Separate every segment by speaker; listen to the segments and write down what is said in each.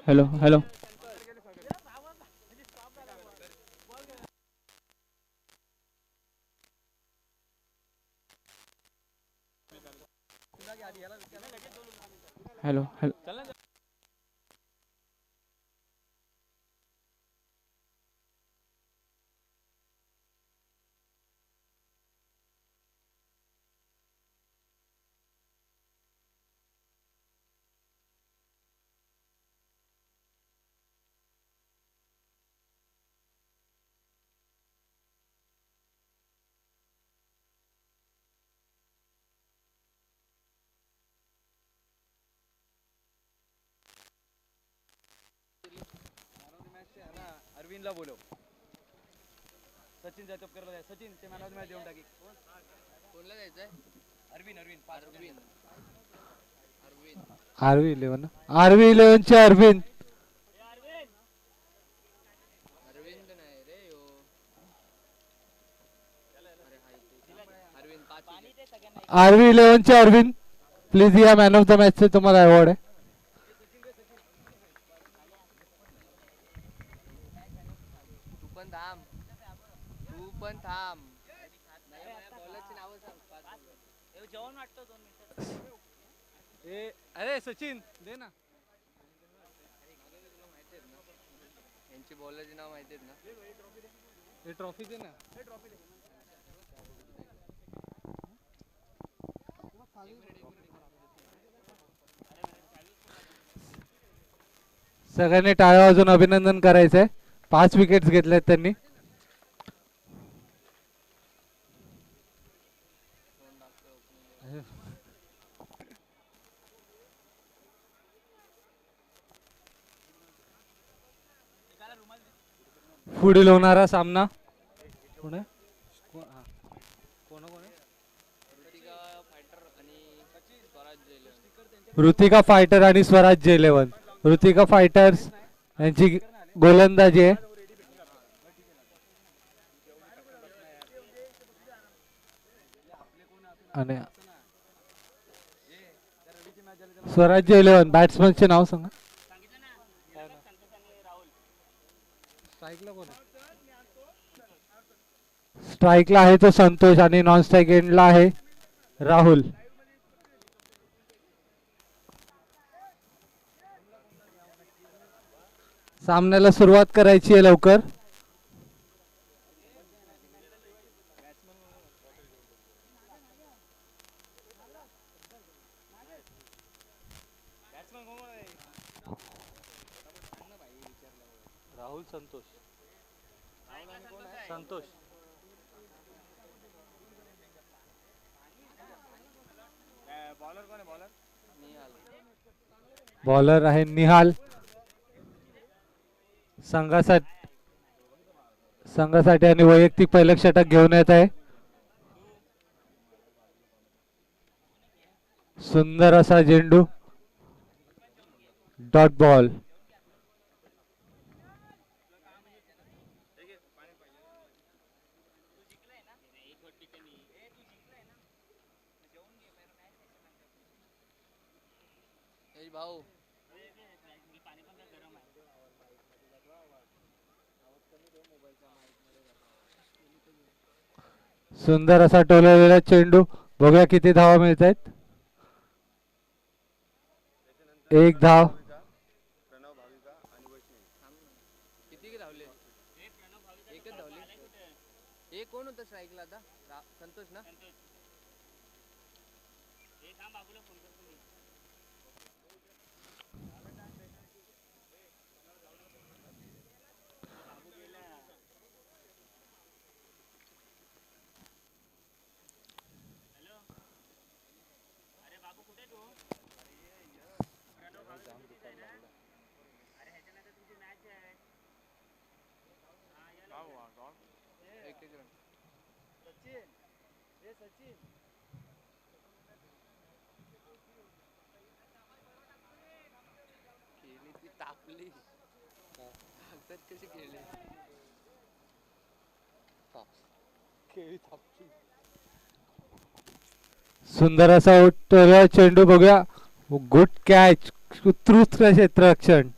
Speaker 1: Hello hello. Hello hello.
Speaker 2: अरविंदला बोलव. सचिन जायचं करायला जाय. सचिन ते मॅन ऑफ द मॅच देऊन टाकी. कोणला द्यायचंय? अरविंद अरविंद अरविंद
Speaker 1: आरवी 11 आरवी 11 चे अरविंद.
Speaker 2: अरविंद नाही रे यो. अरविंद
Speaker 1: आरवी 11 चे अरविंद प्लीज या मॅन ऑफ द मॅच चे तुम्हाला अवॉर्ड आहे.
Speaker 2: तू पण थांब. तू पण थांब. बॉलरची नाव सांग. जेवण वाटतं 2 मिनिटं. ए अरे सचिन दे ना. यांची बॉलरची नाव माहिती आहेत ना. हे ट्रॉफी दे ना.
Speaker 1: सगळ्यांनी टाळ्या वाजून अभिनंदन करायचंय. 5 विकेट्स घेतल्यात त्यांनी. पुढील होणारा सामना कोण आहे? ऋतिका फायटर आणि स्वराज 11. ऋतिका फायटर्स यांची गोलंदाजी आहे. आणि स्वराज 11 बॅट्समनचे नाव सांगा. स्ट्राईकला आहे तो संतोष आणि नॉन स्ट्राईक एंडला आहे राहुल. सामन्याला सुरुवात करायची आहे लवकर.
Speaker 3: राहुल संतोष. संतोष
Speaker 2: बॉलर कोण आहे? बॉलर
Speaker 1: बॉलर आहे निहाल. संघासाठी आणि वैयक्तिक पहिलं षटक घेऊन येत आहे. सुंदर असा झेंडू. Dot ball.
Speaker 2: भाऊ
Speaker 1: सुंदर असा टोलवलेला चेंडू. बघूया किती धावा मिळत आहेत. 1 धाव.
Speaker 2: किती धावले? एकच धावले. एक कोण होतं स्ट्राईकला आता? संतोष ना. तापली कशी खेळली.
Speaker 1: सुंदर असा उठलेला चेंडू. बघूया. Good catch. उत्कृष्ट क्षेत्ररक्षण.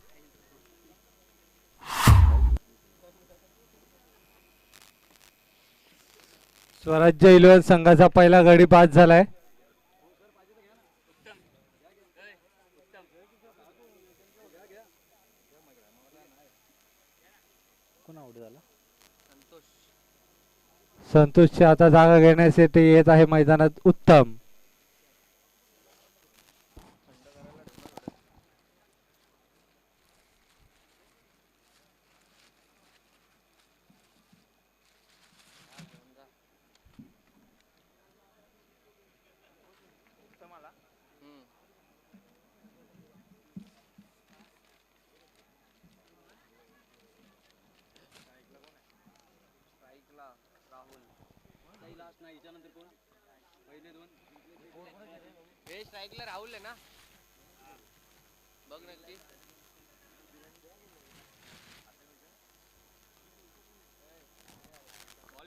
Speaker 1: स्वराज्य 11 संघाचा पहिला गडी बाद झालाय.
Speaker 2: संतोष.
Speaker 1: संतोषची आता जागा घेण्यासाठी येत आहे मैदानात उत्तम.
Speaker 2: हम्म. स्ट्राईकला राहुल. हे स्ट्राईकला राहुल आहे ना? बघ नक्की.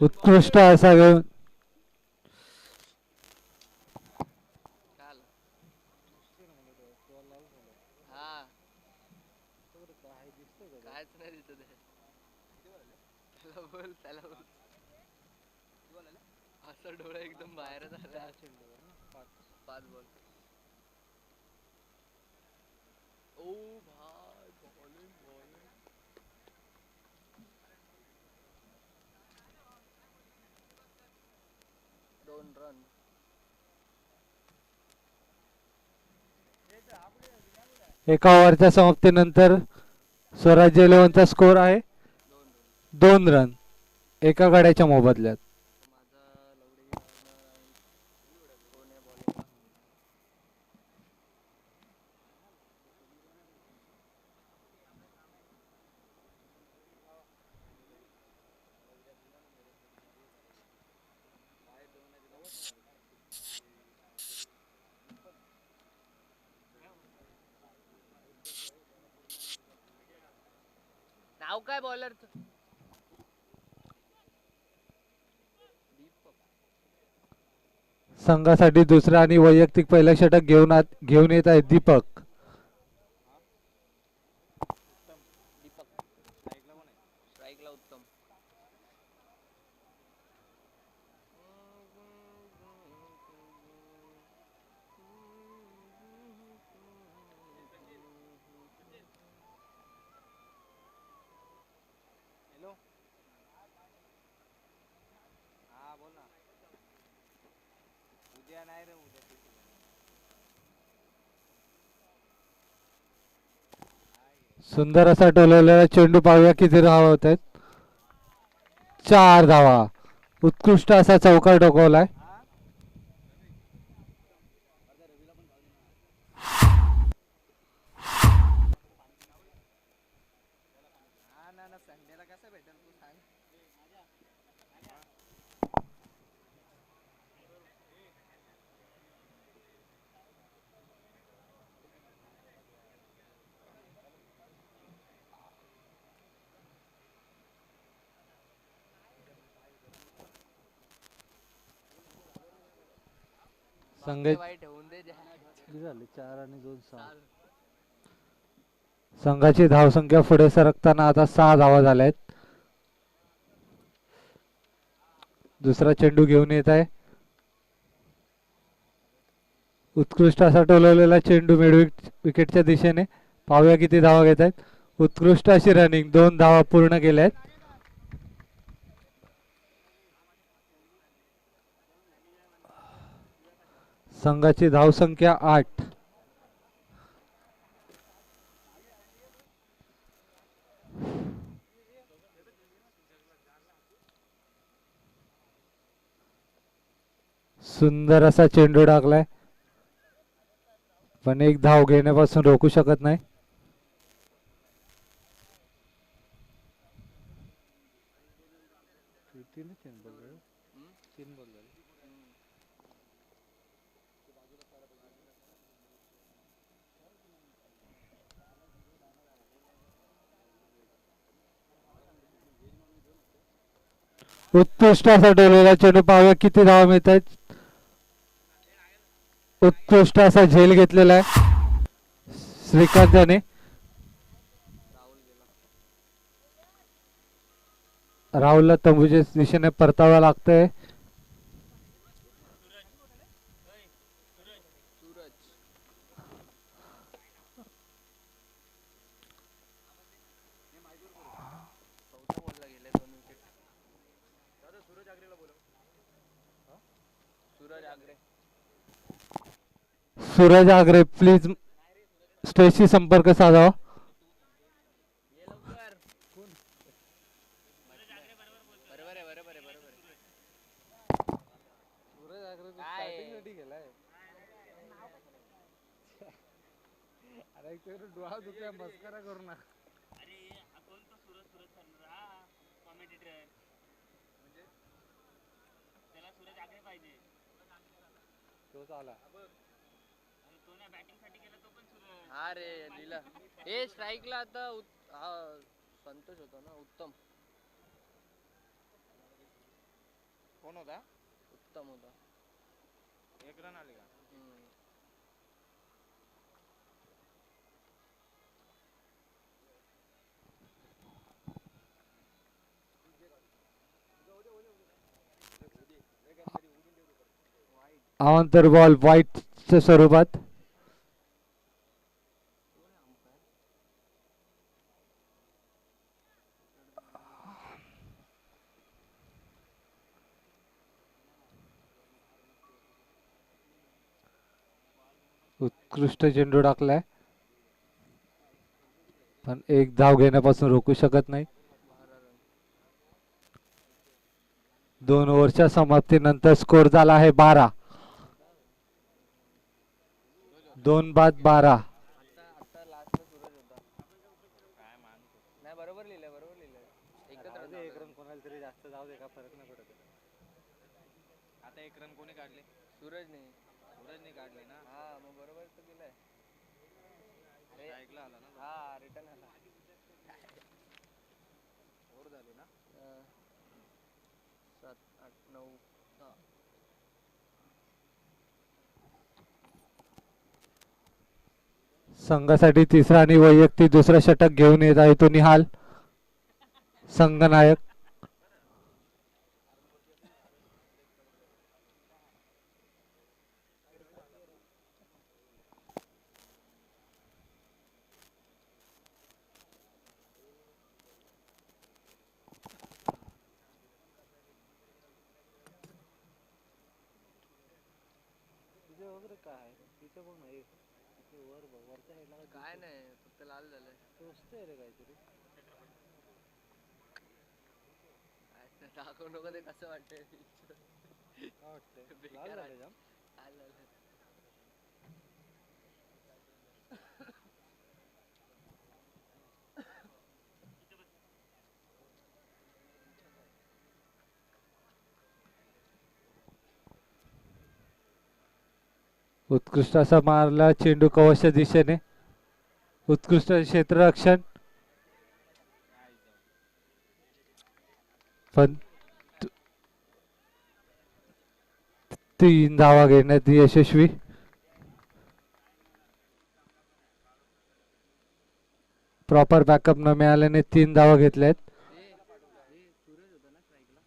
Speaker 1: उत्कृष्ट असा घेऊन
Speaker 2: चाल. हा कायच नाही दिसत आहे. त्याला बोल, त्याला बोल. असं डोळा एकदम बाहेर झाला. 5 बॉल. ओ भाई बॉलिंग. 2 रन.
Speaker 1: एका ओव्हरच्या समाप्तीनंतर स्वराज्य 11चा स्कोर आहे 2 रन एका गड्याच्या मोबदल्यात.
Speaker 2: माझा लवडी कोण आहे बॉलिंगला? नाव काय बॉलरचं? दीपक.
Speaker 1: संघासाठी दुसरा आणि वैयक्तिक पहिला षटक घेऊन येत आहे दीपक.
Speaker 2: दीपक. स्ट्राईकला उत्तम. हॅलो. हा बोल ना. उद्या नाही रे, उद्या
Speaker 1: सुंदर असा टोलवलेला चेंडू पाहूया किती धावा होत आहेत. 4 धावा. उत्कृष्ट असा चौकार डोकवलाय.
Speaker 2: ना संडेला कसं भेटेल तू सांग.
Speaker 1: संघ-
Speaker 2: वाईट होऊन दे.
Speaker 1: झाले 4 आणि 2 6. संघाची धावसंख्या पुढे सरकताना आता 6 धावा झाल्या आहेत. दुसरा चेंडू घेऊन येत आहे. उत्कृष्ट असा टोलवलेला चेंडू मिड विकेटच्या दिशेने. पाहूया किती धावा घेत आहेत. उत्कृष्ट अशी रनिंग. 2 धावा पूर्ण केल्या आहेत. संघाची धावसंख्या 8. सुंदर असा चेंडू टाकलाय, पण एक धाव घेण्यापासून रोखू शकत नाही. उत्कृष्ट असा डोलेला चेंडू. पाहूया किती धावा मिळत आहेत. उत्कृष्ट असा झेल घेतलेला आहे श्रीकांत याने. राहुलला तंबूच्या दिशेने परतावा लागतंय.
Speaker 2: सूरज आगरे.
Speaker 1: सूरज आगरे प्लीज स्टेजशी संपर्क साधावा.
Speaker 2: ये लवकर. बरोबर आहे बरोबर आहे बरोबर आहे.
Speaker 1: सूरज आगरे
Speaker 2: काय?
Speaker 1: साठी गेलाय. अरे डोळा दुखला मस्करा करू ना. तोच आला.
Speaker 2: हा रे लीला. हे स्ट्राईकला आता हा संतोष होता ना. उत्तम
Speaker 3: कोण होता?
Speaker 2: उत्तम होता.
Speaker 3: एक रन आले का?
Speaker 1: अवांतर बॉल व्हाईटच्या स्वरूपात. उत्कृष्ट चेंडू टाकलाय पण एक धाव घेण्यापासून रोखू शकत नाही. 2 ओव्हरच्या समाप्तीनंतर स्कोर झाला आहे 12. 2 बाद 12.
Speaker 2: आता लास्टला सूरज होता.
Speaker 3: काय मानतो?
Speaker 2: नाही बरोबर लिहिलंय बरोबर लिहिलंय. एकच
Speaker 1: एक रन कोणाला तरी जास्त जाऊ दे का फरक नाही पडत.
Speaker 3: आता एक रन कोणी काढले?
Speaker 2: सूरजने.
Speaker 3: सूरजने काढले ना.
Speaker 2: हा मग बरोबर तर दिलाय.
Speaker 3: ऐकलं आला ना.
Speaker 2: हा रिटर्न आला.
Speaker 3: ओव्हर झाली ना.
Speaker 2: 7 8 9 10.
Speaker 1: संघासाठी तिसरा आणि वैयक्तिक दुसरा षटक घेऊन येत आहे तो निहाल संघनायक.
Speaker 2: काय नाही फक्त लाल झालंय. दाखवू नको ते कसं वाटतंय. बेकार आहे. लाल झालंय.
Speaker 1: उत्कृष्ट असा मारला चेंडू कवचच्या दिशेने. उत्कृष्ट क्षेत्ररक्षण पण 3 धावा घेण्यात यशस्वी. प्रॉपर बॅकअप न मिळाल्याने 3 धावा घेतल्यात.
Speaker 2: सूरज होता ना स्ट्राईकला.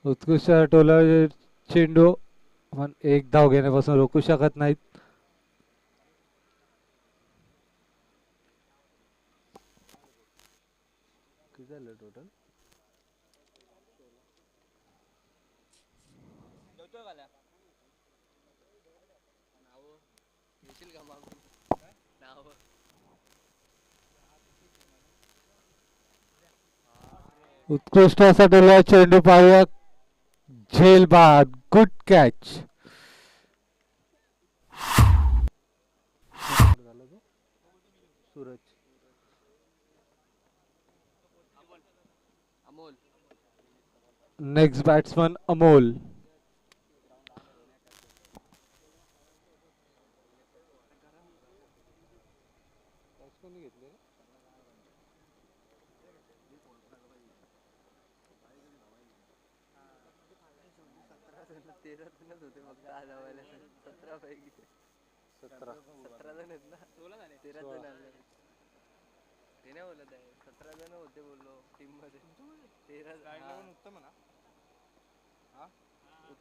Speaker 1: उत्कृष्ट टोला चेंडू पण एक धाव घेण्यापासून रोखू शकत नाहीत. किती झालं टोटल?
Speaker 2: जेवतोय का? नाव येशील का मागून? नाव
Speaker 1: उत्कृष्ट असा टोला चेंडू पाहूया. झेल बाद. Good catch. Suraj
Speaker 2: Amol.
Speaker 1: Next batsman Amol.
Speaker 2: तेरा जणच होते फक्त आज हवायला. 17 पैकी 17 जण आहेत ना. 13 जण आले. ते नाही बोलत आहे. 17 जण होते बोललो टीम मध्ये. 13
Speaker 3: उत्तम ना.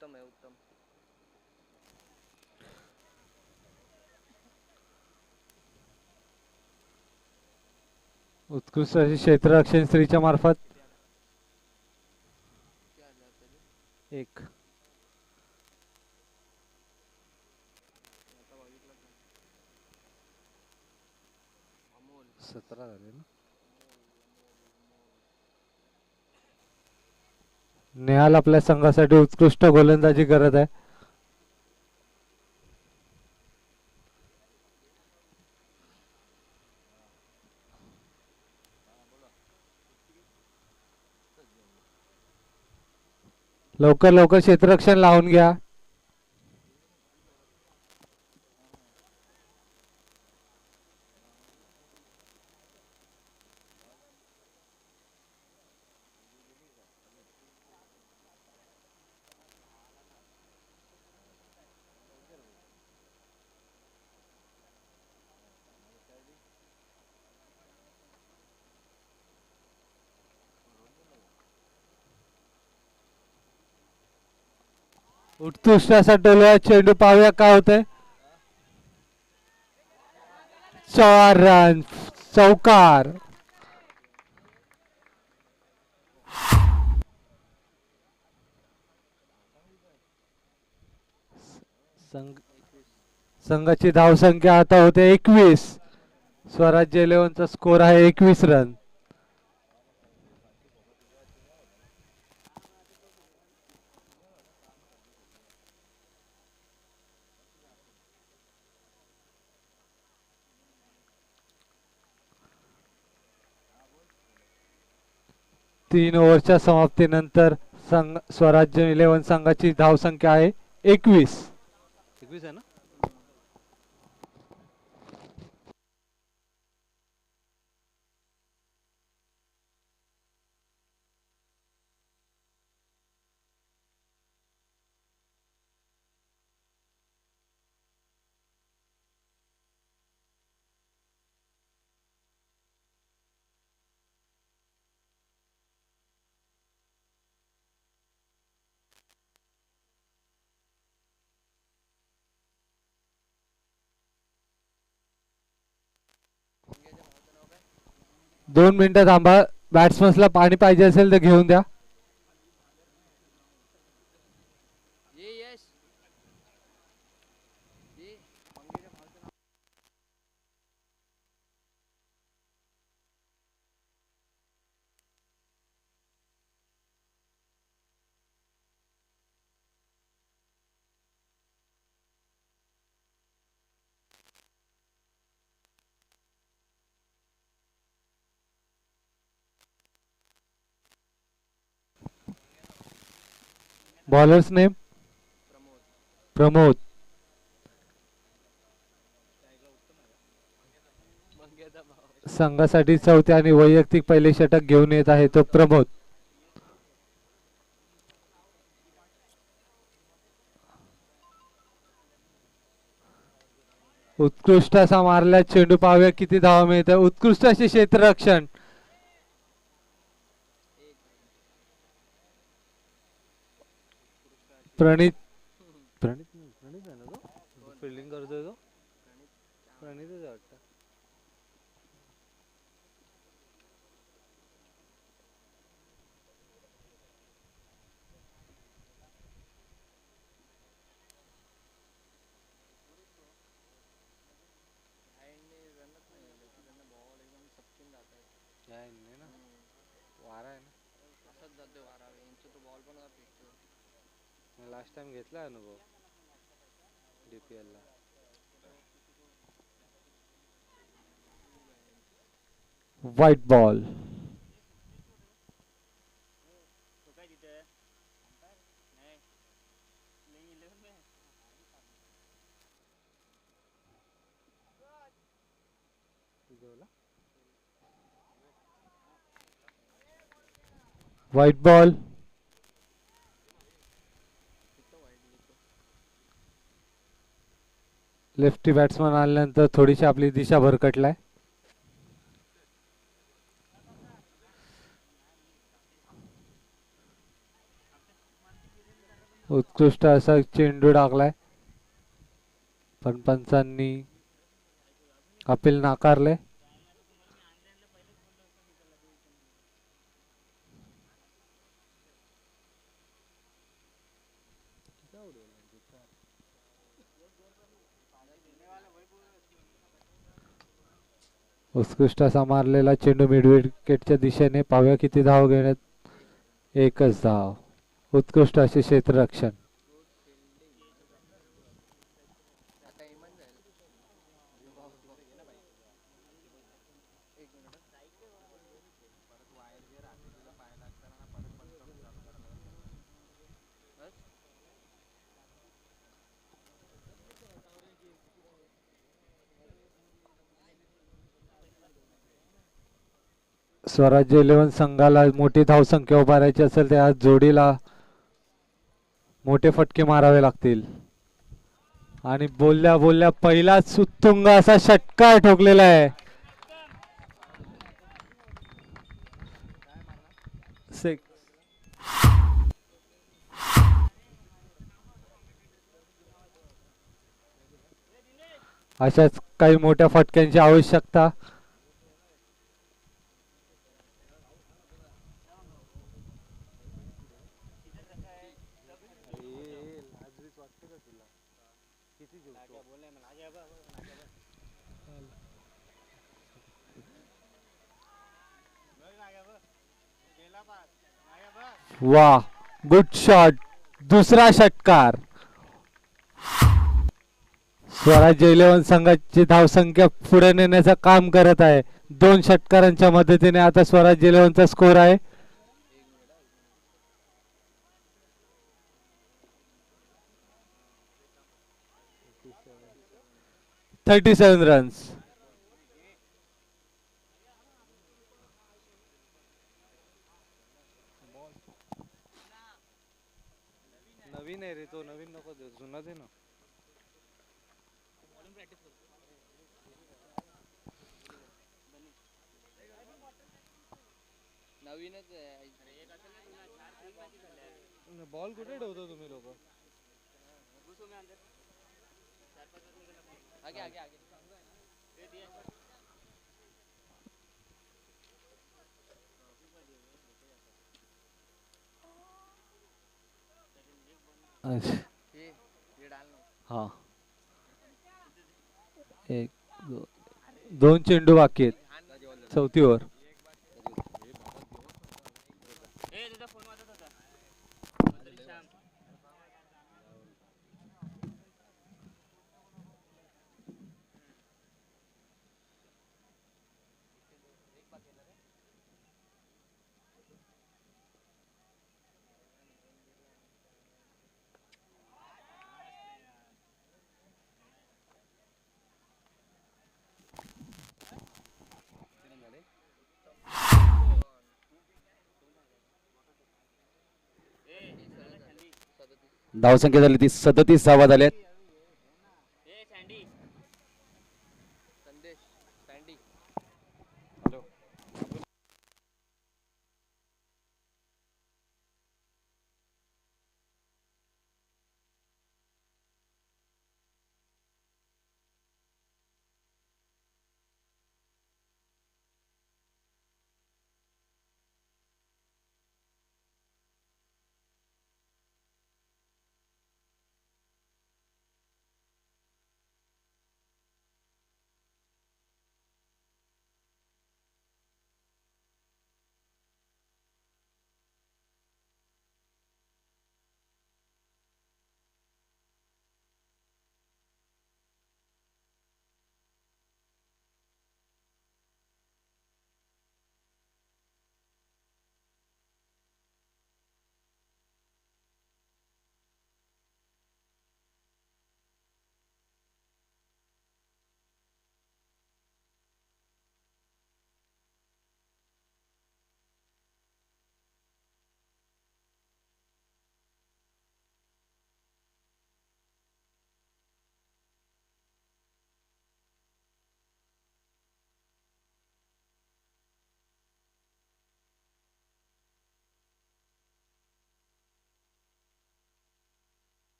Speaker 2: उत्तम आहे उत्तम.
Speaker 1: उत्कृष्ट अशी क्षेत्ररक्षण स्त्रीच्या मार्फत
Speaker 2: किती आले आपल्याला?
Speaker 1: 1.
Speaker 2: आता बघितलं का? अमोल
Speaker 1: 17 झाले ना. नेहाल आपल्या संघासाठी उत्कृष्ट गोलंदाजी करत आहे. लवकर लवकर क्षेत्ररक्षण लावून घ्या. उत्कृष्ट असा टोलवा चेंडू पाहूया काय होतंय. 4 रन चौकार. संघाची धावसंख्या आता होते 21. स्वराज्य 11चा स्कोर आहे 21 रन. तीन ओव्हरच्या समाप्तीनंतर स्वराज्य 11 संघाची धावसंख्या आहे 21. 21 आहे ना.
Speaker 2: वांग्याच्या भावाचं नाव काय?
Speaker 1: 2 मिनिटं थांबा. बॅट्समन्सला पाणी पाहिजे असेल तर घेऊन द्या.
Speaker 2: ये यश ये वांग्याच्या भावाचं नाव.
Speaker 1: Bowlers name
Speaker 2: Pramod.
Speaker 1: प्रमोद.
Speaker 2: वांग्याचा भाव.
Speaker 1: संघासाठी चौथे आणि वैयक्तिक पहिले षटक घेऊन येत आहे तो प्रमोद. उत्कृष्ट असा मारल्या चेंडू पाहूया किती धावा मिळत. उत्कृष्ट असे क्षेत्ररक्षण. प्रणित प्रणित प्रणित आहे ना तो फिल्डिंग करतोय तो. प्रणितच आहे वाटतं.
Speaker 2: आईने रनच नाही आले की त्यांना बॉल एकदम सपकिन जात आहेत.
Speaker 1: नाही ना. वारा आहे ना.
Speaker 2: असंच जातोय वारा. यांचं तो बॉल पण फेकतो.
Speaker 1: लास्ट टाइम घेतला अनुभव DPL ला. White ball.
Speaker 2: तो काय तिथे नाही प्लेइंग 11 में
Speaker 1: व्हाईट बॉल.
Speaker 2: तिथं वाईट लिहितो.
Speaker 1: लेफ्टी बॅट्समन आल्यानंतर थोडीशी आपली दिशा भरकटलाय. उत्कृष्ट असा चेंडू टाकलाय, पण पंचांनी अपील नाकारले. उत्कृष्ट असा मारलेला चेंडू मिड विकेटच्या दिशेने. पाहूया किती धाव घेण्यात. एकच धाव. उत्कृष्ट असे क्षेत्ररक्षण.
Speaker 2: आता इमान जाईल. एक मिनिट. बस.
Speaker 1: स्वराज्य 11 संघाला मोठी धावसंख्या उभारायची असेल तर आज जोडीला मोठे फटके मारावे लागतील. आणि बोलल्या बोलल्या पहिलाच उत्तुंग असा षटकार ठोकलेला आहे. अशाच काही मोठ्या फटक्यांची आवश्यकता. वाह, गुड शॉट. दुसरा षटकार. स्वराज्य 11 संघाची धावसंख्या पुढे नेण्याचं काम करत आहे. 2 षटकारांच्या मदतीने आता स्वराज्य 11 चा स्कोर आहे 37 रन्स.
Speaker 3: नवीन आहे रे तो, नवीन नको देऊ, जुना दे ना.
Speaker 2: नवीनच आहे.
Speaker 3: बॉल कुठे ठेवतो तुम्ही लोक?
Speaker 2: आगे आगे आगे. ये डाल ना.
Speaker 1: हा, एक दोन चेंडू बाकी आहेत. चौथी ओव्हर.
Speaker 4: धावसंख्या झाली ती 37 धावा झाल्यात.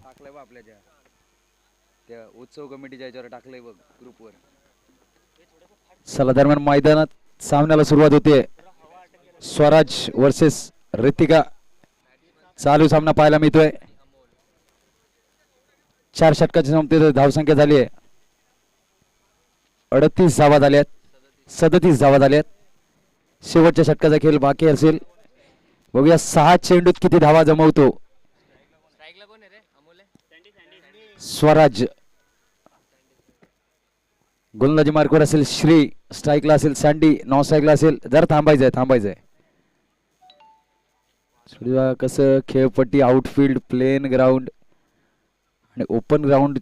Speaker 4: टाकलंय बघ आपल्या त्या उत्सव कमिटीच्या याच्यावर टाकलंय बघ ग्रुपवर. चला दरम्यान मैदानात सामन्याला सुरुवात होते. स्वराज वर्सेस रितिका चालू सामना पाहायला मिळतोय. 4 षटकाची संपत्ती धावसंख्या झाली आहे 38 धावा झाल्यात. 37 धावा झाल्यात. शेवटच्या षटकाचा खेळ बाकी असेल. बघूया 6 चेंडूत किती धावा जमवतो
Speaker 2: स्ट्राईकला कोण आहे रे? अमोल आहे?
Speaker 4: स्वराज. गोलंदाजी मार्कवर असेल श्री, स्ट्राईकला असेल सँडी, नॉन स्ट्राईकला असेल. जर थांबायचंय कसं खेळपट्टी, आउटफील्ड, प्लेन ग्राउंड आणि ओपन ग्राउंड.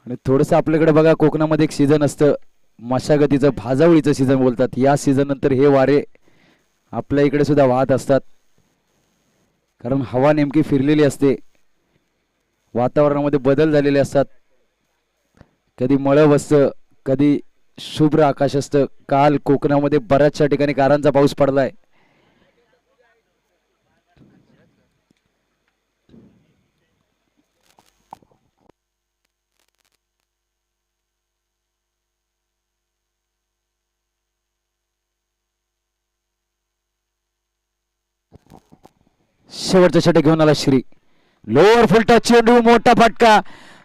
Speaker 4: आणि थोडस आपल्याकडे बघा कोकणामध्ये एक सीझन असतं मशागतीचं, भाजावळीचं सीझन बोलतात. या सीझन नंतर हे वारे आपल्या इकडे सुद्धा वाहत असतात कारण हवा नेमकी फिरलेली असते. वातावरणामध्ये बदल झालेले असतात. कधी मळं बसतं, कधी शुभ्र आकाश असतं. काल कोकणामध्ये बऱ्याचशा ठिकाणी गारांचा पाऊस पडलाय. शेवटचा षटक घेऊन आला श्री. लोअर फुलटा चेंडू, मोठा फटका,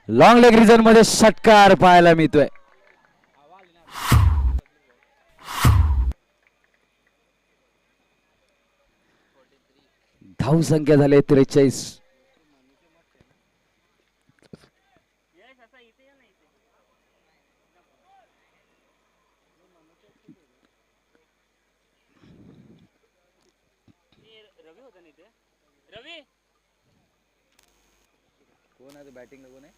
Speaker 4: लॉंग लेग रिजन मध्ये षटकार पाहायला मिळतोय. धाव संख्या झाली 43. कोण आहे बॅटिंगला? कोण आहे?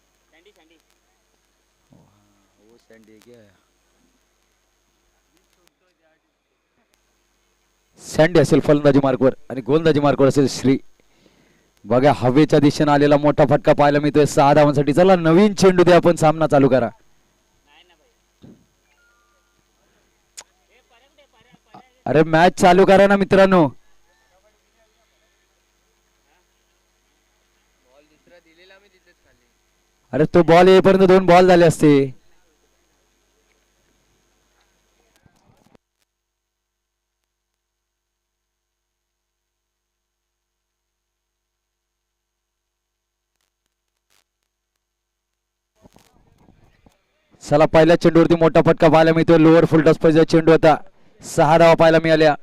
Speaker 4: सँडी असेल फलंदाजी मार्कवर आणि गोलंदाजी मार्कवर असेल श्री. बघा हवेच्या दिशेने आलेला मोठा फटका पाहायला मिळतोय 6 धावांसाठी. चला नवीन चेंडू दे, आपण सामना चालू करा. अरे मॅच चालू करा ना मित्रांनो.
Speaker 2: बॉल दुसरा दिलेला मी तिथेच खाली.
Speaker 4: अरे तो बॉल येईपर्यंत 2 बॉल झाले असते. चला पहिल्या चेंडूवरती मोठा फटका पाहायला मिळतोय. लोअर फुल टॉस पाहिजे चेंडू होता. 6 धावा पाहायला मिळाल्या.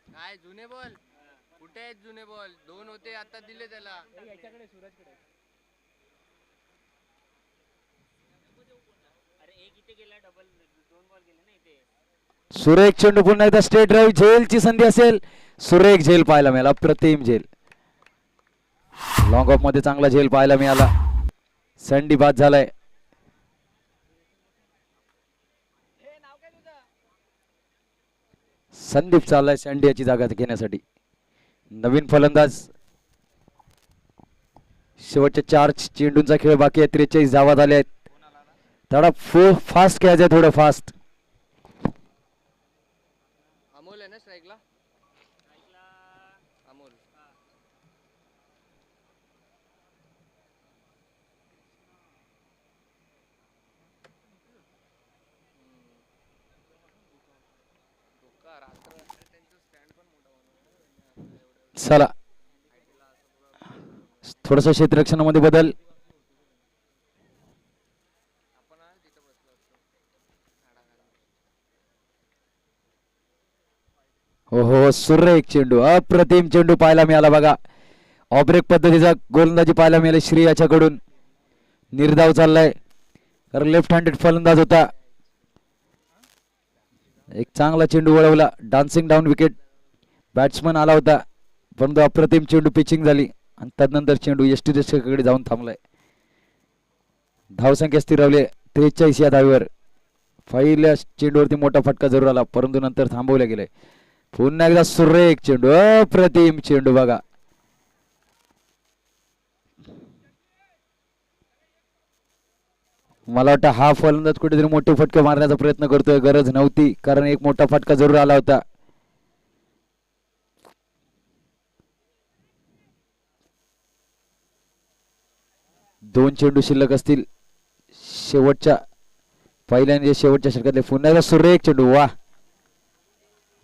Speaker 2: काय जुने बॉल? कुठे आहेत जुने बॉल? 2 होते आता दिले त्याला.
Speaker 4: सुरेख चेंडू, पुन्हा एकदा स्ट्रेट ड्राईव्ह, झेलची संधी असेल. सुरेख झेल पाहायला मिळाला, अप्रतिम झेल. लॉंग ऑफ मध्ये चांगला झेल पाहायला मिळाला. सँडी बाद झालाय. संदीप चाललाय सँडी याची जागा घेण्यासाठी. नवीन फलंदाज. शेवटच्या 4 चेंडूंचा खेळ बाकी आहे. 43 धावा झाल्या आहेत. थोडा फास्ट खेळायचा, थोडं फास्ट.
Speaker 2: अमोल आहे ना स्ट्राईकला? अमोल.
Speaker 4: चला थोडस क्षेत्ररक्षणामध्ये बदल. हो हो, सुरेख चेंडू, अप्रतिम चेंडू पाहायला मिळाला बघा. ऑब्रेक पद्धतीचा गोलंदाजी पाहायला मिळाली श्री याच्याकडून. निर्धाव चाललाय कारण लेफ्ट हँडेड फलंदाज होता. एक चांगला चेंडू वळवला, डान्सिंग डाऊन विकेट. बॅट्समन आला होता परंतु अप्रतिम चेंडू पिचिंग झाली आणि त्यानंतर चेंडू यष्टीरक्षकाकडे जाऊन थांबलाय. धावसंख्या स्थिरावली 43 या धावीवर. पहिल्या चेंडूवरती मोठा फटका जरूर आला परंतु नंतर थांबवला गेलाय. पुन्हा एकदा सुरेख चेंडू, अप्रतिम चेंडू बघा. मला वाटतं हा फलंदाज कुठेतरी मोठे फटके मारण्याचा प्रयत्न करतोय. गरज नव्हती, कारण एक मोठा फटका जरूर आला होता. दोन चेंडू शिल्लक असतील शेवटच्या पहिल्या आणि शेवटच्या षटकातले. पुन्हा एकदा सुरेख चेंडू, वा.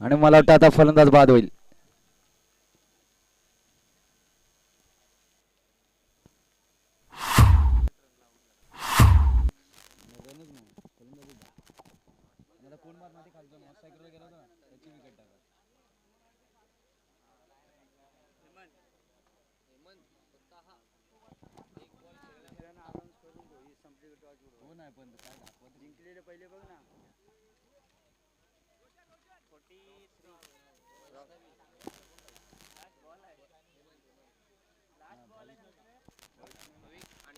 Speaker 4: आणि मला वाटतं आता फलंदाज बाद होईल.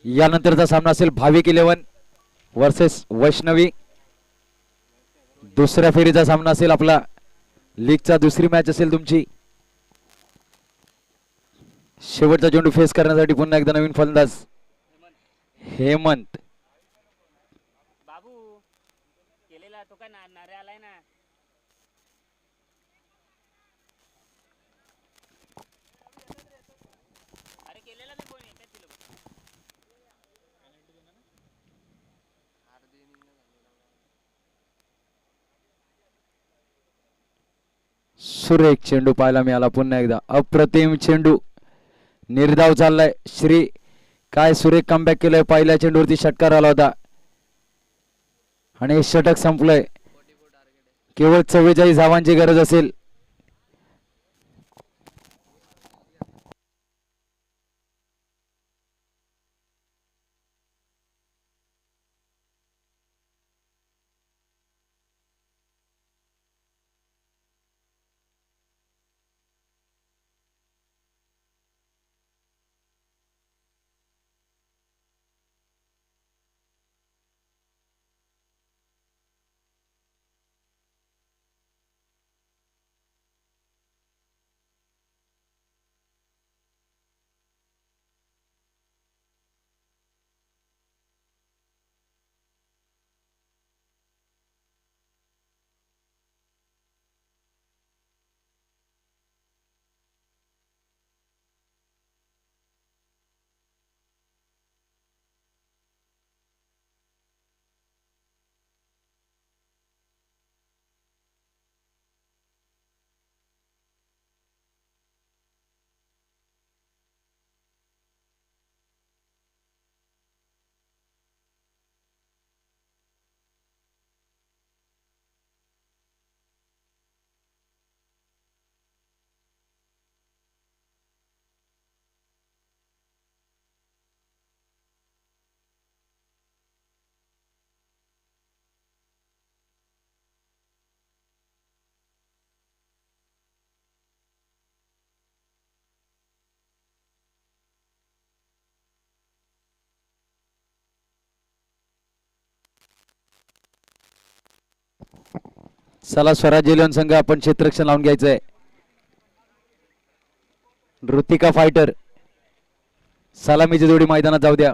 Speaker 4: यानंतरचा सामना असेल भाविक 11 वर्सेस वैष्णवी. दुसऱ्या फेरीचा सामना असेल आपला. लीगचा दुसरी मॅच असेल तुमची. शेवटचा चेंडू फेस करण्यासाठी पुन्हा एकदा नवीन फलंदाज हेमंत.
Speaker 5: बाबू केलेला तो काय नारे आलाय ना. अरे केलेला ते कोणी काय दिलं
Speaker 4: सुरेख चेंडू पाहायला मिळाला. पुन्हा एकदा अप्रतिम चेंडू. निर्धाव चाललाय श्री. काय सुरेख कमबॅक केलंय. पहिल्या चेंडूवरती षटकार आला होता आणि हे षटक संपलंय. केवळ 44 धावांची गरज असेल. चला स्वराज्य इलेव्हन संघ आपण क्षेत्ररक्षण लावून घ्यायचंय. ऋतिका फायटर सलामीची जोडी मैदानात जाऊ द्या.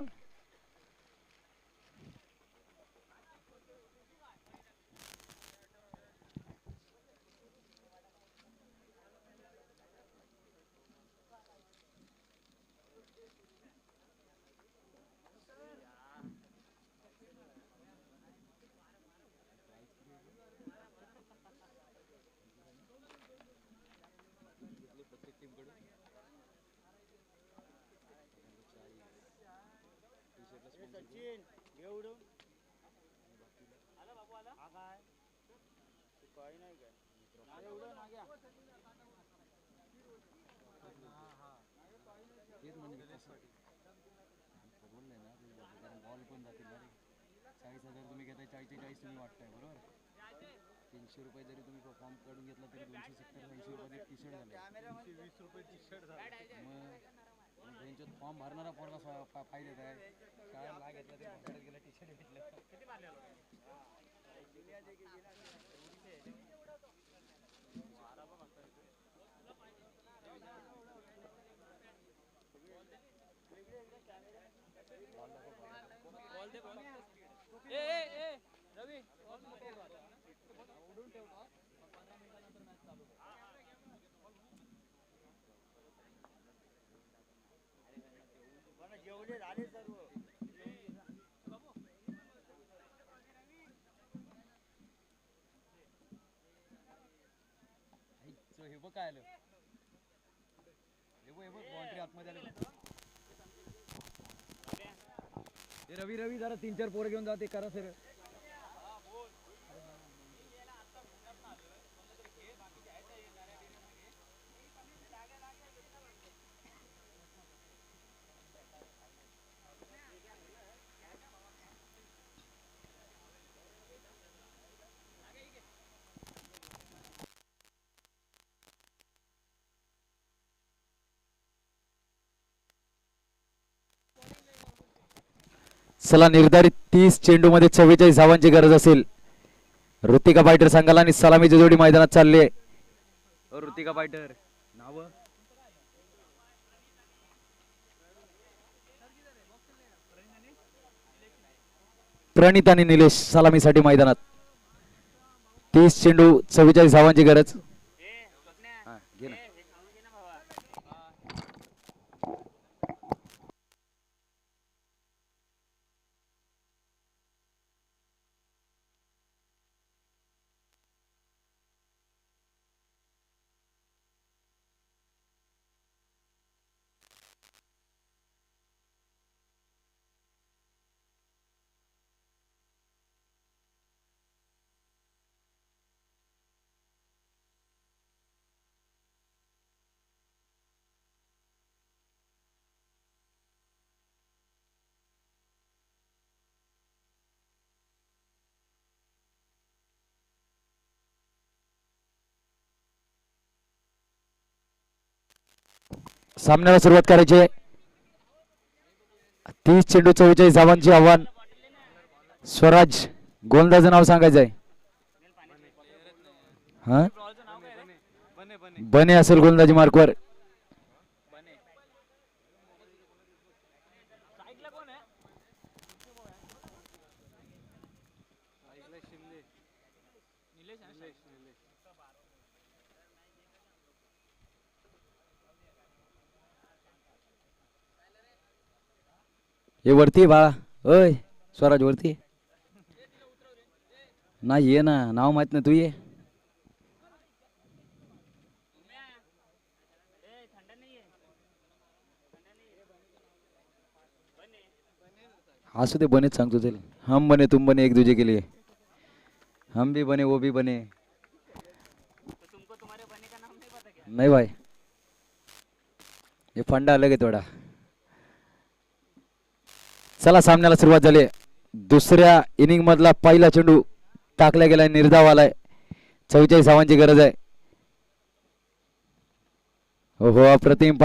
Speaker 4: फॉर्म भरणारा पोरगा फायदा आहे. शाळेला घेतला ते गेला टी शर्ट घेतलं.
Speaker 2: रवी
Speaker 4: हे बघ काय आलं बाउंड्री आतमध्ये आली रवी रवी जरा 3-4 पोरं घेऊन जाते करा सर चला निर्धारित 30 चेंडू मध्ये 44 धावांची गरज असेल ऋतिका फायटर संघाला आणि सलामीची जोडी मैदानात चालली आहे ऋतिका फायटर नाव प्रणित आणि निलेश सलामीसाठी मैदानात 30 चेंडू 44 धावांची गरज हा, घे ना. सामन्याला सुरुवात करायची आहे 30 चेंडू 44 धावांचे आव्हान स्वराज गोलंदाजं नाव सांगायचं आहे हा बने असेल गोलंदाजी मार्कवर हे वरती बाळा ओय स्वराज वरती नाही ये ना नाव माहित नाही तू ये असू दे बनेच सांगतो चल हम बने तुम बने एक दूजे के लिए हम भी बने वो भी बने नहीं भाई ये फंडा अलग है थोडा चला सामन्याला सुरुवात झाली दुसऱ्या इनिंग मधला पहिला चेंडू टाकला गेलाय निर्धाव आलाय 44 धावांची गरज आहे हो अप्रतिम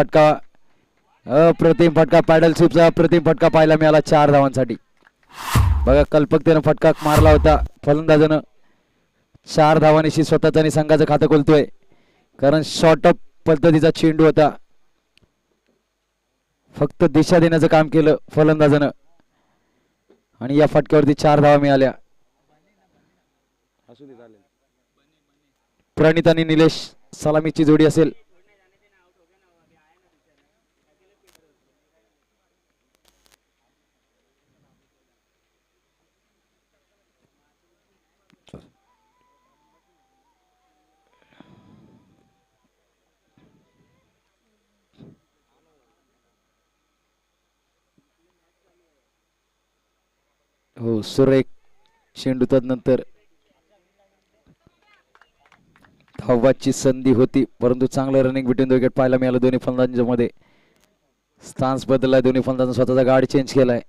Speaker 4: फटका पॅडल स्वीपचा अप्रतिम फटका पाहायला मिळाला 4 धावांसाठी बघा कल्पकतेनं फटका मारला होता फलंदाजानं 4 धावांशी स्वतःचं आणि संघाचं खातं खोलतोय कारण शॉर्ट अप पद्धतीचा चेंडू होता फक्त दिशा देण्याचं काम केलं फलंदाजानं आणि या फटक्यावरती 4 धावा मिळाल्या प्रणित आणि निलेश सलामीची जोडी असेल हो सुरेख चेंडू तदनंतर धावाची संधी होती परंतु चांगलं रनिंग बिटवीन द विकेट पाहायला मिळालं दोन्ही फलंदाजांमध्ये स्टान्स बदललाय दोन्ही फलंदाजांनी स्वतःचा गाडी चेंज केलाय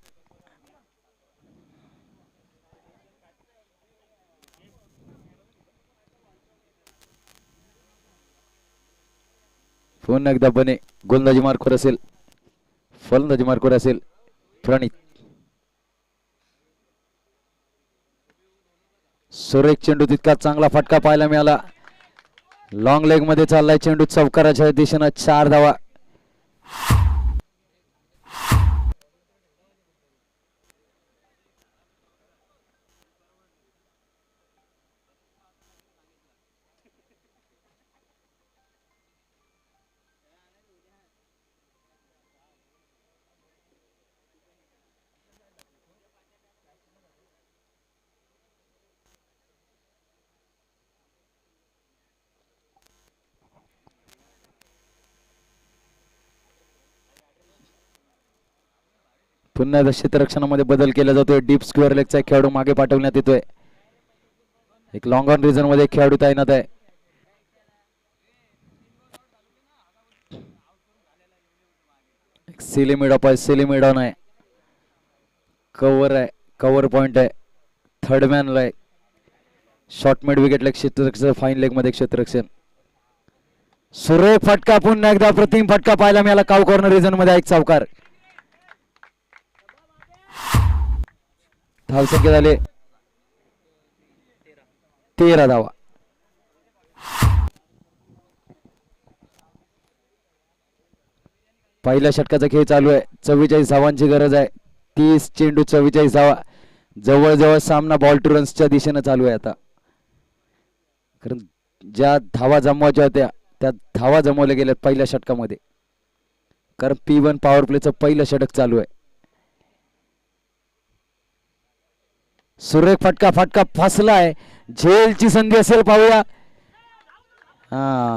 Speaker 4: पुन्हा एकदा बने गोलंदाजी मार्कवर असेल फलंदाजी मार्कवर असेल प्रणित सुरेख चेंडू तितका चांगला फटका पाहायला मिळाला लॉंग लेग मध्ये चाललाय चेंडू चौकाराच्या दिशेनं 4 धावा पुन्हा एकदा क्षेत्ररक्षणामध्ये बदल केला जातोय. डीप स्क्वेअर लेगचा एक खेळाडू मागे पाठवण्यात येतोय. एक लॉंग ऑन रिझन मध्ये एक खेळाडू तैनात आहे. सिली मिड अप आहे, सिली मिड ऑन आहे. कव्हर आहे, कव्हर पॉइंट आहे. थर्ड मॅन आहे. शॉर्ट मिड विकेटला क्षेत्ररक्षण, फाईन लेग मध्ये क्षेत्ररक्षण. सुरेख फटका, पुन्हा एकदा प्रतिम फटका पाहायला मिळाला. काव कॉर्नर रिझन मध्ये एक चौकार. धावसंख्या झाले 13 धावा. पहिल्या षटकाचा खेळ चालू आहे. 44 धावांची गरज आहे. 30 चेंडू 44 धावा. जवळजवळ सामना बॉल टू रन्सच्या दिशेने चालू आहे आता. कारण ज्या धावा जमवायच्या होत्या त्या धावा जमवल्या गेल्या पहिल्या षटकामध्ये. कारण P1 पॉवर प्लेचं पहिलं षटक चालू आहे. सुरेख फटका, फटका फसलाय. झेलची संधी असेल, पाहूया.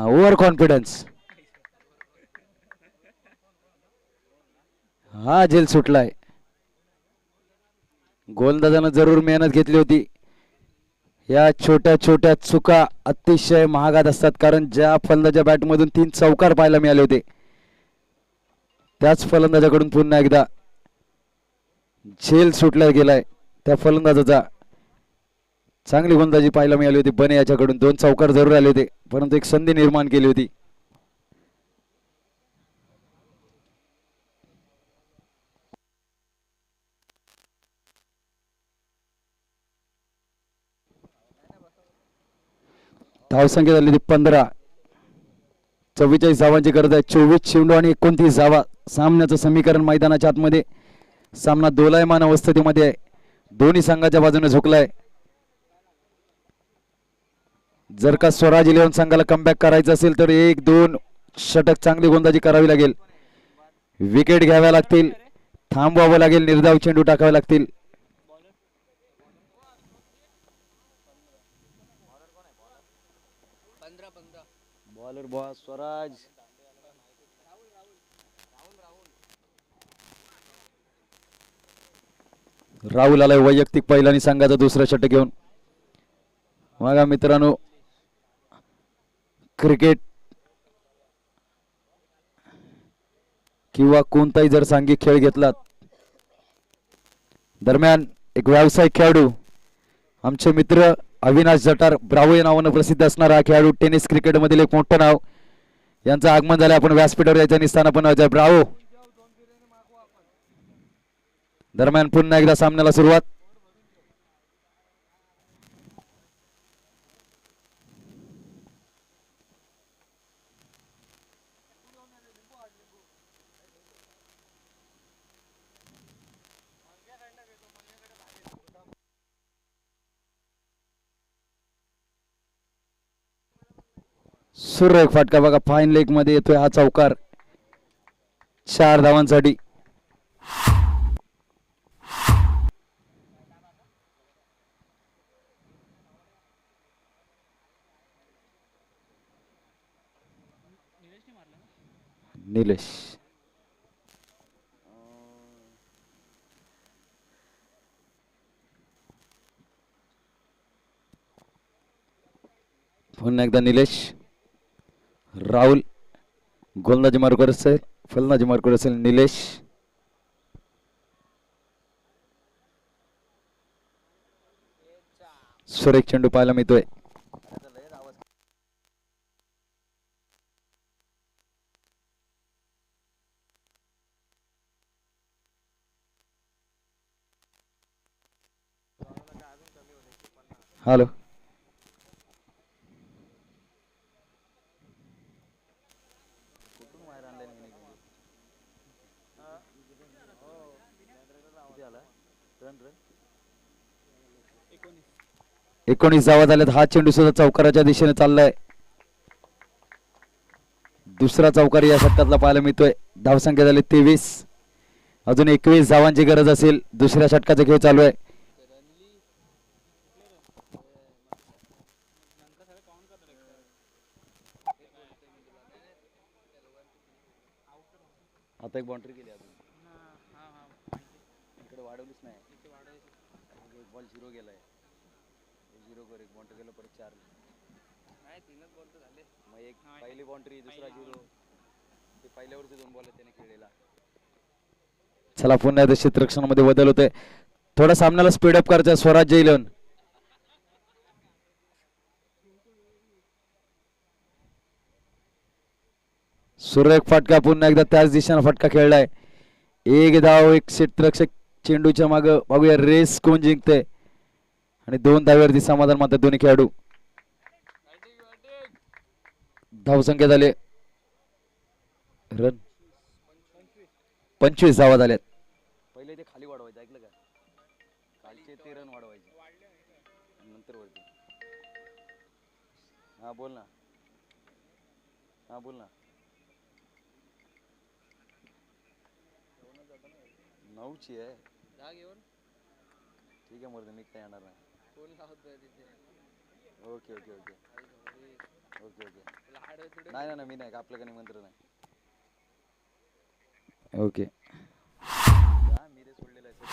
Speaker 4: Over confidence. हा झेल सुटलाय. गोलंदाजानं जरूर मेहनत घेतली होती. या छोट्या छोट्या चुका अतिशय महागात असतात. कारण ज्या फलंदाच्या बॅटमधून 3 चौकार पाहायला मिळाले होते त्याच फलंदाजाकडून पुन्हा एकदा झेल सुटला गेलाय. त्या फलंदाजाचा चांगली गोलंदाजी पाहायला मिळाली होती. बने याच्याकडून 2 चौकार जरूर आले होते, परंतु एक संधी निर्माण केली होती. धावसंख्या झाली 15. 44 धावांची गरज आहे. 24 चेंडू आणि 29 धावा. सामन्याचं समीकरण मैदानाच्या आतमध्ये. सामना दोलायमान अवस्थेमध्ये आहे. दोन्ही संघाच्या बाजूने झुकलाय. जर का स्वराज 11 संघाला कमबॅक करायचं असेल तर 1-2 षटक चांगली गोलंदाजी करावी लागेल. विकेट घ्याव्या लागतील, थांबवावं लागेल, निर्धाव चेंडू टाकावे लागतील. Bowler boss Swaraj. राहुल आलाय वैयक्तिक पहिला आणि संघाचा दुसरा षटक घेऊन. बघा मित्रांनो, क्रिकेट किंवा कोणताही जर सांघिक खेळ घेतलात, दरम्यान एक व्यावसायिक खेळाडू आमचे मित्र अविनाश जटार, ब्रावो या नावानं प्रसिद्ध असणारा हा खेळाडू, टेनिस क्रिकेट मधील एक मोठं नाव, यांचं आगमन झालं. आपण व्यासपीठावर यायचं आणि स्थानापन्न व्हायचं. ब्रावो. दरम्यान पुन्हा एकदा सामन्याला सुरुवात. सुरेख फटका बघा, फाईन लेग मध्ये येतोय हा चौकार 4 धावांसाठी. निलेश पुन्हा एकदा निलेश. राहुल गोलंदाजी मार्गावर असेल, फलंदाजी मार्गावर असेल निलेश. सुरेख चेंडू पाहायला मिळतोय. हॅलो, एकोणीस धावा झाल्यात. हा चेंडू सुद्धा चौकाराच्या दिशेने चाललाय. दुसरा चौकार या षटकातला पाहायला मिळतोय. धावसंख्या झाली 23. अजून 21 धावांची गरज असेल. दुसऱ्या षटकाचा खेळ चालू आहे. आता एक बाउंड्री केली. इकडे वाढवलीच नाही एक बॉल 0 गेलाय 0 कर एक बॉन्ट गेलं परत 4
Speaker 2: नाही 3च बॉल तर झाले.
Speaker 4: मग एक पहिली बाउंड्री दुसरा 0 ते पहिल्यावरचे 2 बॉल त्याने खेळलेला. चला पुन्हा एकदा क्षेत्ररक्षणामध्ये बदल होतोय. थोडा सामन्याला स्पीड अप करायचा स्वराज्य 11. सुरेख फटका पुन्हा एकदा त्याच दिशेने फटका खेळलाय. एक धाव एक क्षेत्ररक्षक चेंडूच्या माग बघूया रेस कोण जिंकते आणि 2 धावेवरती समाधान मानतात दोन्ही खेळाडू. धावसंख्या झाले रन 25 धावा झाल्यात. पहिले ते खाली वाढवायचं ऐकलं का कालचे ते रन वाढवायचे नंतर वरती. हा बोल ना. हा बोल ना. 9ची आहे.
Speaker 2: जा घेऊन
Speaker 4: ठीक आहे मर्द मी काय येणार नाही.
Speaker 2: फोन लावतोय तिथे.
Speaker 4: Okay okay okay okay okay
Speaker 2: तुला हाडं तुडं
Speaker 4: नाही नाही मी नाही आपलं काही निमंत्रण नाही. ओके मी ते सोडलेलं आहे सर.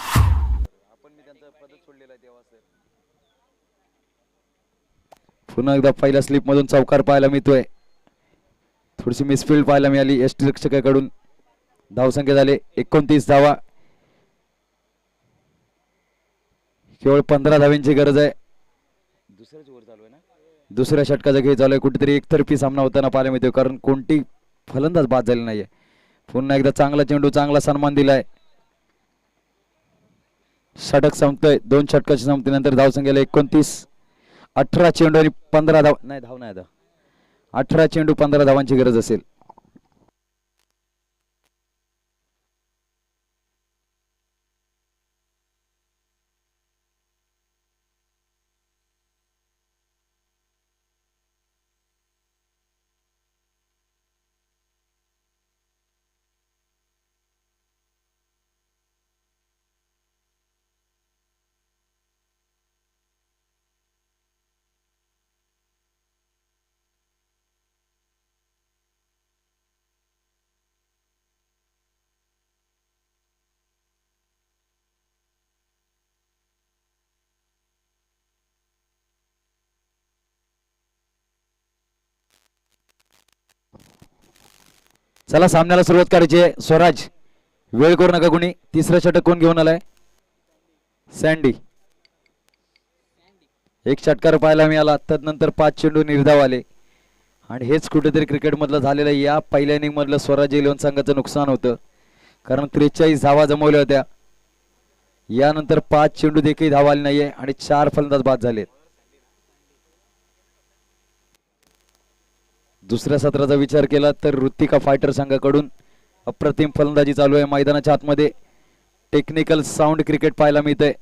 Speaker 4: आपण मी त्यांचं पदच सोडलेलं आहे तेव्हा सर. पुन्हा एकदा पहिल्या स्लिप मधून चौकार पाहायला मिळतोय. थोडीशी मिसफिल्ड पाहायला मिळाली एसटी रक्षकाकडून. धावसंख्या झाले 29 धावा. केवळ 15 धावांची गरज आहे. दुसऱ्याच ओव्हर चालू आहे ना. दुसऱ्या षटकाचा खेळ चालू आहे. कुठेतरी एकतर्फी सामना होताना पाहायला मिळतोय कारण कोणती फलंदाज बाद झाली नाहीये. पुन्हा एकदा चांगला चेंडू चांगला सन्मान दिलाय. षटक संपतोय. 2 षटकाच्या संपतीनंतर धावसंख्येला 29. 18 चेंडू आणि 15 धाव नाही धाव नाही आता 18 चेंडू 15 धावांची गरज असेल. चला सामन्याला सुरुवात करायची आहे. स्वराज वेळ करू नका कुणी. तिसरं षटक कोण घेऊन आलाय. सँडी. एक षटकार पाहायला मिळाला. तदनंतर 5 चेंडू निर्धाव आले आणि हेच कुठेतरी क्रिकेट मधलं झालेलं. या पहिल्या इनिंग मधलं स्वराज 11 संघाचं नुकसान होतं कारण 43 धावा जमवल्या होत्या. यानंतर 5 चेंडू देखील धाव आली नाहीये आणि 4 फलंदाज बाद झाले. दुसऱ्या सत्राचा विचार केला तर ऋतिका फायटर संघाकडून अप्रतिम फलंदाजी चालू आहे. मैदानाच्या आतमध्ये टेक्निकल साऊंड क्रिकेट पाहायला मिळतंय.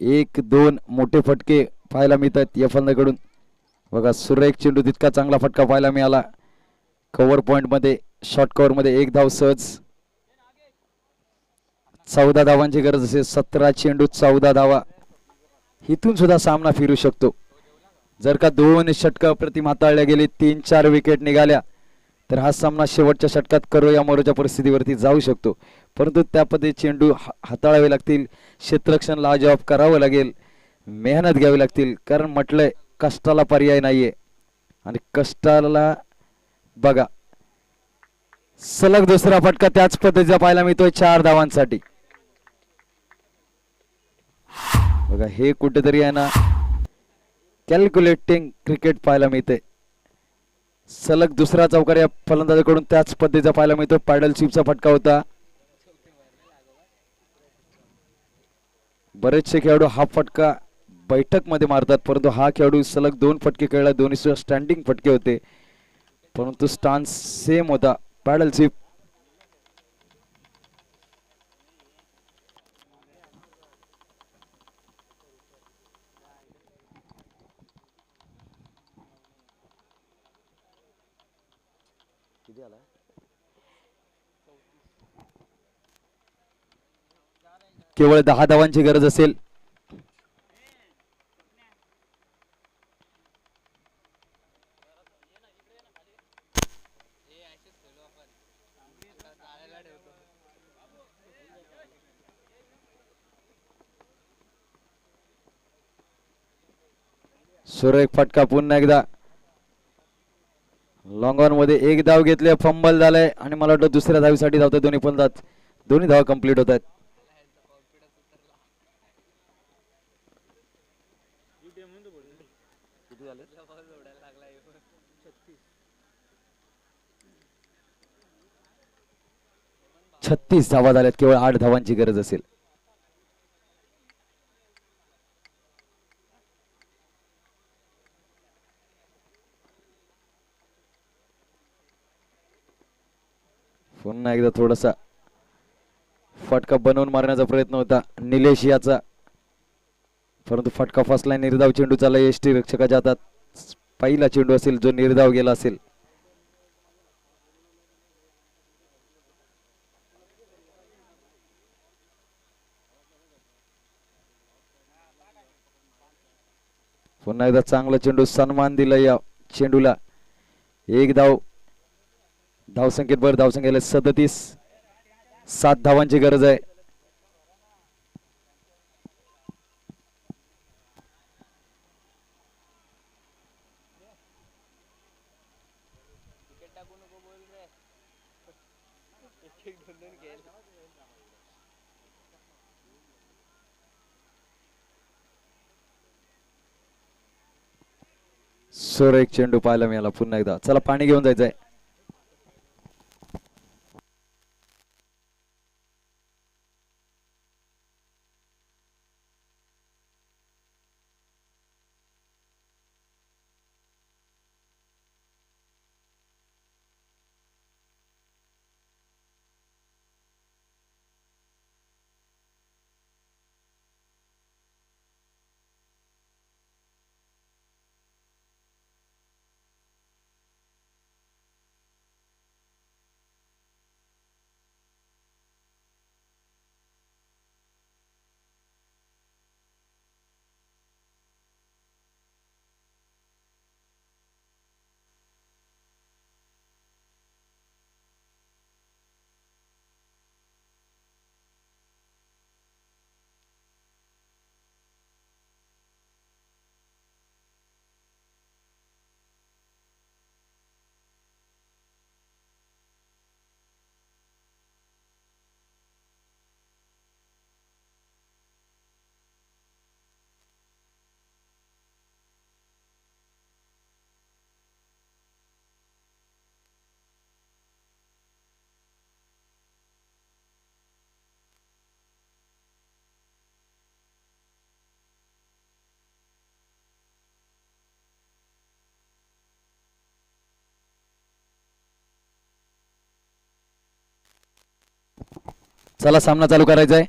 Speaker 4: 1-2 मोठे फटके पाहायला मिळतात या फलंदाकडून. बघा सुरेख चेंडू तितका चांगला फटका पाहायला मिळाला. कव्हर पॉइंट मध्ये शॉर्ट कव्हर मध्ये 1 धाव सहज. 14 धावांची गरज असेल. 17 चेंडू 14 धावा. इथून सुद्धा सामना फिरू शकतो जर का 2 षटक प्रतिम हाताळल्या गेली. 3-4 विकेट निघाल्या तर हा सामना शेवटच्या षटकात करो या मरोच्या परिस्थितीवरती जाऊ शकतो. परंतु त्या पद्धती चेंडू हाताळावे लागतील. क्षेत्ररक्षण लाजवाब करावं लागेल. मेहनत घ्यावी लागतील कारण म्हटलंय कष्टाला पर्याय नाहीये आणि कष्टाला बघा सलग दुसरा फटका त्याच पद्धतीचा पाहायला मिळतोय 4 धावांसाठी. बघा हे कुठेतरी आहे ना कॅल्क्युलेटिंग क्रिकेट पाहायला मिळते. सलग दुसरा चौकार या फलंदाजाकडून त्याच पद्धतीचा पाहायला मिळतो. पॅडल स्वीपचा फटका होता. बरेचसे खेळाडू हा फटका बैठक मध्ये मारतात परंतु हा खेळाडू सलग 2 फटके खेळला. दोन्ही स्टँडिंग फटके होते परंतु स्टान्स सेम होता. Paddle sweep. केवळ 10 धावांची गरज असेल. सुरेख फटका पुन्हा एकदा लॉंग ऑन मध्ये एक धाव घेतले फंबल झालंय आणि मला वाटतं दुसऱ्या धावीसाठी धावतात दोन्ही फलंदाज दोन्ही धावा कंप्लीट होत आहेत 36 धावा झाल्यात केवळ 8 धावांची गरज असेल पुन्हा एकदा थोडासा फटका बनवून मारण्याचा प्रयत्न होता निलेश याचा परंतु फटका फसला निर्धाव चेंडू चालला एसटी रक्षकाच्या हातात पहिला चेंडू असेल जो निर्धाव गेला असेल पुन्हा एकदा चांगला चेंडू सन्मान दिला या चेंडूला एक धाव धावसंख्येत भर धावसंख्येला 37 7 धावांची गरज आहे एक चेंडू पाहायला मिळाला पुन्हा एकदा चला पाणी घेऊन जायचंय चला सामना चालू करायचा आहे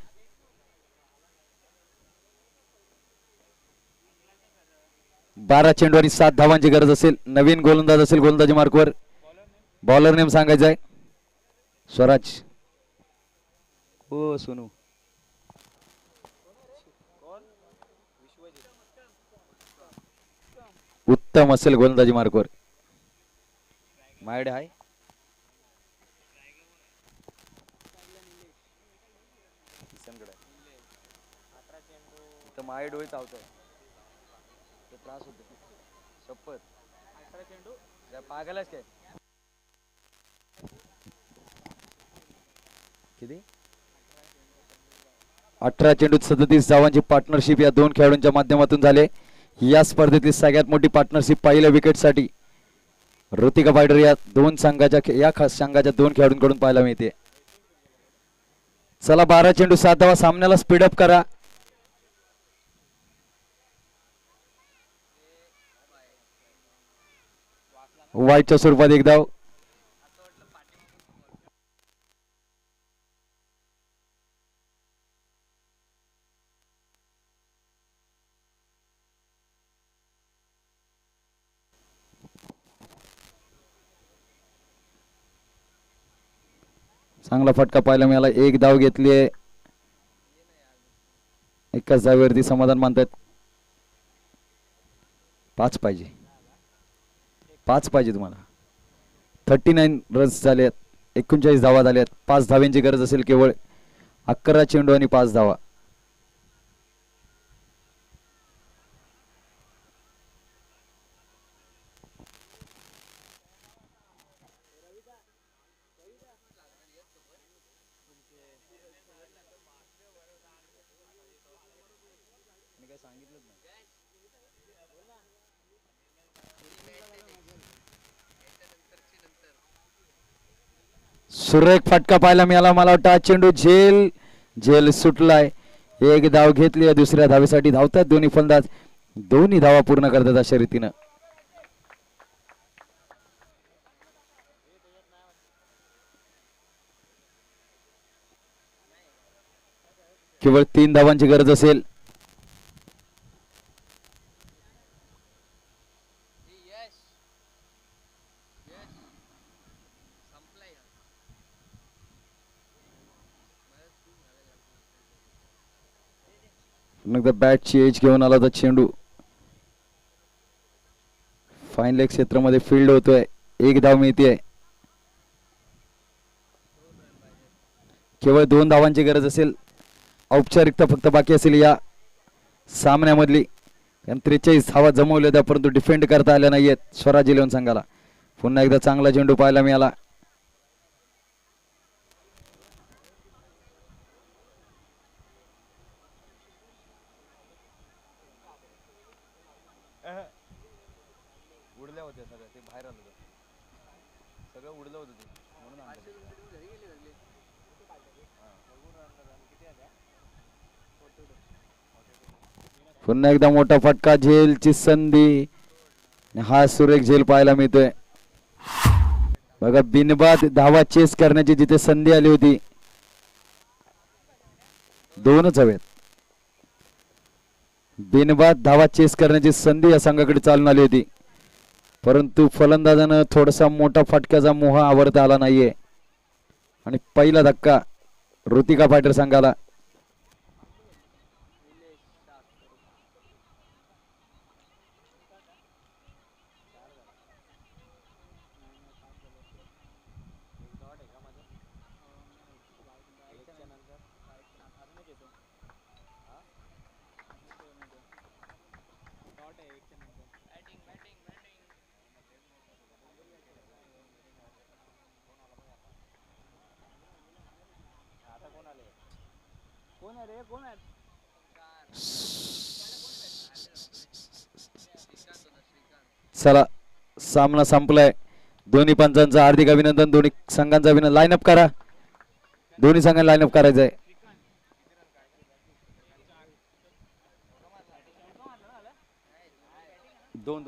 Speaker 4: बारा चेंडू आणि 7 धावांची गरज असेल नवीन गोलंदाज असेल गोलंदाजी मार्कवर बॉलर नेम सांगायचा आहे स्वराज हो सोनू उत्तम असेल गोलंदाजी मार्कवर मायडे हाय माय डोळे चावतोय त्रास होतो शपथ 18 चेंडू काय पागलच काय किती 18 चेंडूत 37 धावांची पार्टनरशिप या दोन खेळाडूंच्या माध्यमातून झाले या स्पर्धेतली सगळ्यात मोठी पार्टनरशिप पहिल्या विकेटसाठी ऋतिका बायडर या दोन संघाच्या दोन खेळाडूंकडून पाहायला मिळते चला 12 चेंडू 7 धावा सामन्याला स्पीडअप करा वाईटच्या स्वरूपात एक धाव चांगला फटका पाहायला मिळाला एक धाव घेतली आहे एकाच धावेवरती समाधान मानतात 5 पाहिजे 5 पाहिजे तुम्हाला 39 रन्स झालेत 39 धावा झाल्यात 5 धाव्यांची गरज असेल केवळ 11 चेंडू आणि 5 धावा सुरेख फटका पाहायला मिळाला. मला वाटतं हा चेंडू झेल झेल सुटलाय. एक धाव घेतली. दुसऱ्या धावेसाठी धावतात दोन्ही फलंदाज. दोन्ही धावा पूर्ण करतात अशा रीतीनं. केवळ 3 धावांची गरज असेल.
Speaker 2: यश यश संपलाय हा.
Speaker 4: एकदा बॅटची एज घेऊन आला तर चेंडू फाईन लेग क्षेत्रामध्ये फील्ड होतोय. एक धाव मिळते. केवळ 2 धावांची गरज असेल. औपचारिकता फक्त बाकी असेल या सामन्यामधली. 43 धावा जमवल्या होत्या परंतु डिफेंड करता आल्या नाहीयेत स्वराज इलेव्हन संघाला. पुन्हा एकदा चांगला चेंडू पाहायला मिळाला.
Speaker 3: उडल्या होत्या सगळ्या ते बाहेर आलं सगळं उडलं होतं ते म्हणून
Speaker 2: घरी गेले सगळे.
Speaker 4: पुन्हा एकदा मोठा फटका. झेलची संधी. हा सुरेख झेल पाहायला मिळतोय. बघा बिनबाद धावा चेस करण्याची जिथे संधी आली होती 2च हवेत. बिनबाद धावा चेस करण्याची संधी या संघाकडे चालून आली होती परंतु फलंदाजानं थोडासा मोठा फटक्याचा मोह आवरता आला नाहीये आणि पहिला धक्का ऋतिका फायटर संघाला. चला सामना संपलाय. दोन्ही पंचांचं हार्दिक अभिनंदन. दोन्ही संघांचं अभिनंदन. लाईनअप करा. दोन्ही संघांना लाईनअप करायचंय.
Speaker 3: दोन